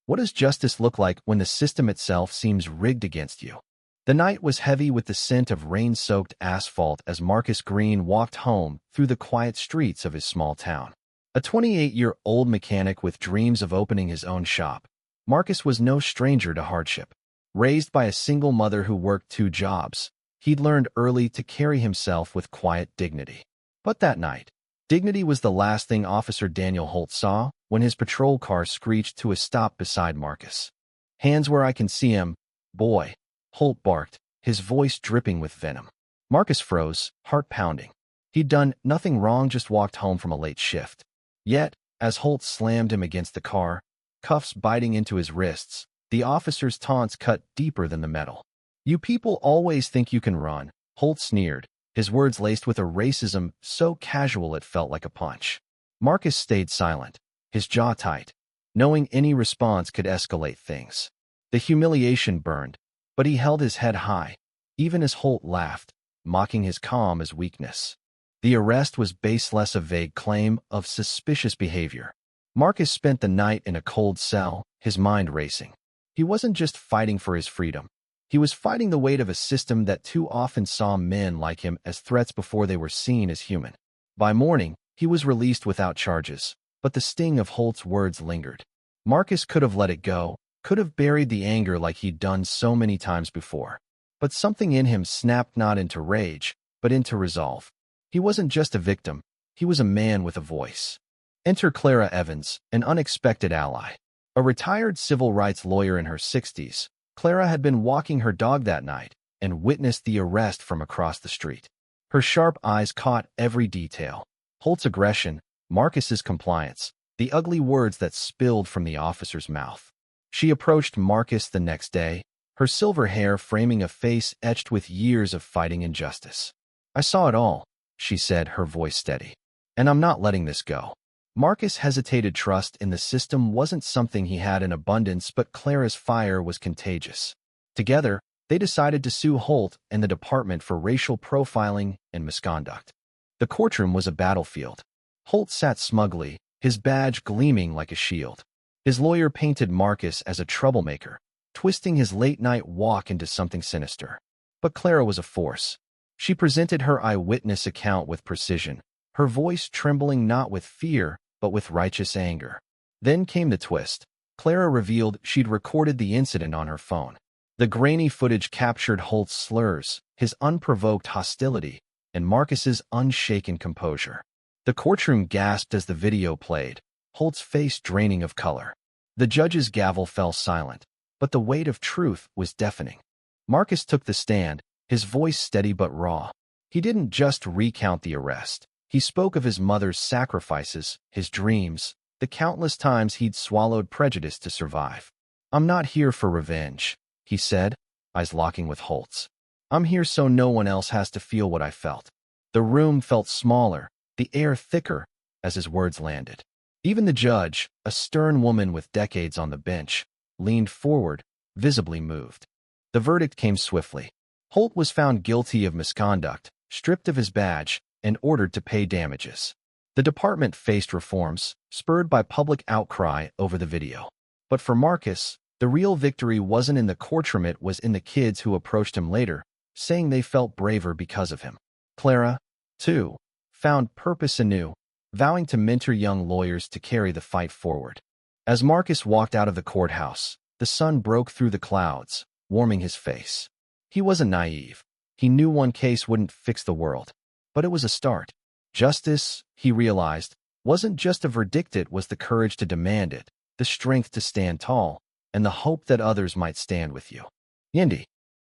What does justice look like when the system itself seems rigged against you? The night was heavy with the scent of rain-soaked asphalt as Marcus Green walked home through the quiet streets of his small town. A 28-year-old mechanic with dreams of opening his own shop, Marcus was no stranger to hardship. Raised by a single mother who worked 2 jobs, he'd learned early to carry himself with quiet dignity. But that night, dignity was the last thing Officer Daniel Holt saw when his patrol car screeched to a stop beside Marcus. "Hands where I can see 'em, boy," Holt barked, his voice dripping with venom. Marcus froze, heart pounding. He'd done nothing wrong, just walked home from a late shift. Yet, as Holt slammed him against the car, cuffs biting into his wrists, the officer's taunts cut deeper than the metal. "You people always think you can run," Holt sneered, his words laced with a racism so casual it felt like a punch. Marcus stayed silent, his jaw tight, knowing any response could escalate things. The humiliation burned, but he held his head high, even as Holt laughed, mocking his calm as weakness. The arrest was baseless, a vague claim of suspicious behavior. Marcus spent the night in a cold cell, his mind racing. He wasn't just fighting for his freedom. He was fighting the weight of a system that too often saw men like him as threats before they were seen as human. By morning, he was released without charges, but the sting of Holt's words lingered. Marcus could have let it go, could have buried the anger like he'd done so many times before. But something in him snapped not into rage, but into resolve. He wasn't just a victim, he was a man with a voice. Enter Clara Evans, an unexpected ally. A retired civil rights lawyer in her 60s, Clara had been walking her dog that night and witnessed the arrest from across the street. Her sharp eyes caught every detail: Holt's aggression, Marcus's compliance, the ugly words that spilled from the officer's mouth. She approached Marcus the next day, her silver hair framing a face etched with years of fighting injustice. "I saw it all," she said, her voice steady. "And I'm not letting this go." Marcus hesitated. Trust in the system wasn't something he had in abundance, but Clara's fire was contagious. Together, they decided to sue Holt and the department for racial profiling and misconduct. The courtroom was a battlefield. Holt sat smugly, his badge gleaming like a shield. His lawyer painted Marcus as a troublemaker, twisting his late-night walk into something sinister. But Clara was a force. She presented her eyewitness account with precision, her voice trembling not with fear, but with righteous anger. Then came the twist. Clara revealed she'd recorded the incident on her phone. The grainy footage captured Holt's slurs, his unprovoked hostility, and Marcus's unshaken composure. The courtroom gasped as the video played, Holt's face draining of color. The judge's gavel fell silent, but the weight of truth was deafening. Marcus took the stand, his voice steady but raw. He didn't just recount the arrest. He spoke of his mother's sacrifices, his dreams, the countless times he'd swallowed prejudice to survive. "I'm not here for revenge," he said, eyes locking with Holt's. "I'm here so no one else has to feel what I felt." The room felt smaller, the air thicker, as his words landed. Even the judge, a stern woman with decades on the bench, leaned forward, visibly moved. The verdict came swiftly. Holt was found guilty of misconduct, stripped of his badge, and ordered to pay damages. The department faced reforms, spurred by public outcry over the video. But for Marcus, the real victory wasn't in the courtroom, it was in the kids who approached him later, saying they felt braver because of him. Clara, too, found purpose anew, vowing to mentor young lawyers to carry the fight forward. As Marcus walked out of the courthouse, the sun broke through the clouds, warming his face. He wasn't naive. He knew one case wouldn't fix the world. But it was a start. Justice, he realized, wasn't just a verdict, it was the courage to demand it, the strength to stand tall, and the hope that others might stand with you. Yindi.